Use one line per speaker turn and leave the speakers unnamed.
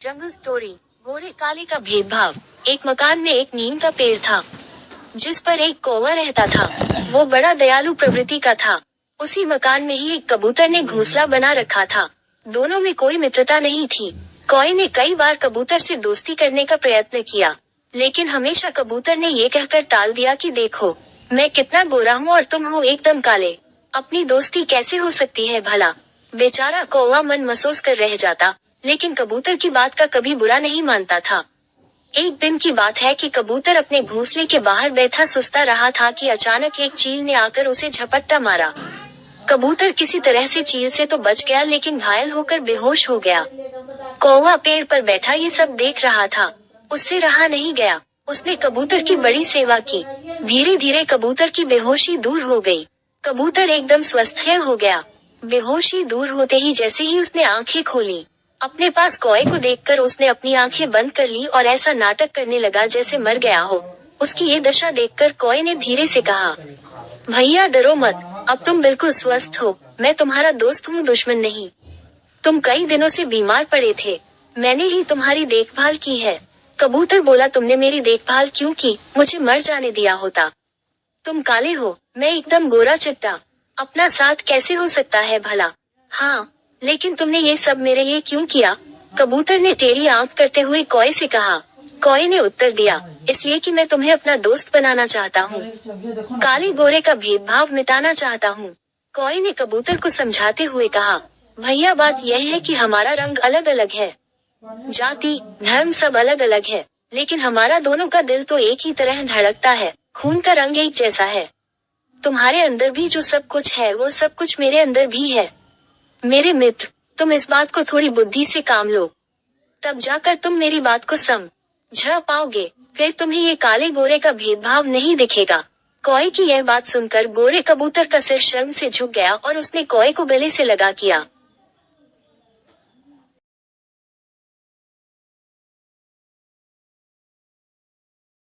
जंगल story. गोरे काले का भेदभाव। एक मकान में एक नीम का पेड़ था, जिस पर एक कौवा रहता था। वो बड़ा दयालु प्रवृत्ति का था। उसी मकान में ही एक कबूतर ने घोंसला बना रखा था। दोनों में कोई मित्रता नहीं थी। कौवे ने कई बार कबूतर से दोस्ती करने का प्रयत्न किया, लेकिन हमेशा कबूतर ने ये कहकर टाल दिया कि देखो, मैं कितना गोरा हूँ और तुम हो एकदम काले। अपनी दोस्ती कैसे हो सकती है भला। बेचारा कौवा मन महसूस कर रह जाता, लेकिन कबूतर की बात का कभी बुरा नहीं मानता था। एक दिन की बात है कि कबूतर अपने घोंसले के बाहर बैठा सुस्ता रहा था कि अचानक एक चील ने आकर उसे झपट्टा मारा। कबूतर किसी तरह से चील से तो बच गया, लेकिन घायल होकर बेहोश हो गया। कौवा पेड़ पर बैठा ये सब देख रहा था। उससे रहा नहीं गया। उसने कबूतर की बड़ी सेवा की। धीरे धीरे कबूतर की बेहोशी दूर हो गई। कबूतर एकदम स्वस्थ हो गया। बेहोशी दूर होते ही जैसे ही उसने आंखें खोली, अपने पास कौवे को देखकर उसने अपनी आंखें बंद कर ली और ऐसा नाटक करने लगा जैसे मर गया हो। उसकी ये दशा देखकर कौवे ने धीरे से कहा, भैया डरो मत, अब तुम बिल्कुल स्वस्थ हो। मैं तुम्हारा दोस्त हूँ, दुश्मन नहीं। तुम कई दिनों से बीमार पड़े थे, मैंने ही तुम्हारी देखभाल की है। कबूतर बोला, तुमने मेरी देखभाल क्यों की, मुझे मर जाने दिया होता। तुम काले हो, मैं एकदम गोरा चिट्टा, अपना साथ कैसे हो सकता है भला। हाँ, लेकिन तुमने ये सब मेरे लिए क्यों किया। कबूतर ने टेढ़ी आंख करते हुए कौवे से कहा। कौवे ने उत्तर दिया, इसलिए कि मैं तुम्हें अपना दोस्त बनाना चाहता हूँ, काले गोरे का भेदभाव मिटाना चाहता हूँ। कौवे ने कबूतर को समझाते हुए कहा, भैया बात यह है कि हमारा रंग अलग अलग है, जाति धर्म सब अलग अलग है, लेकिन हमारा दोनों का दिल तो एक ही तरह धड़कता है, खून का रंग एक जैसा है। तुम्हारे अंदर भी जो सब कुछ है वो सब कुछ मेरे अंदर भी है। मेरे मित्र, तुम इस बात को थोड़ी बुद्धि से काम लो, तब जाकर तुम मेरी बात को समझ पाओगे। फिर तुम्हें ये काले गोरे का भेदभाव नहीं दिखेगा। कौवे की यह बात सुनकर गोरे कबूतर का सिर शर्म से झुक गया और उसने कौवे को गले से लगा किया।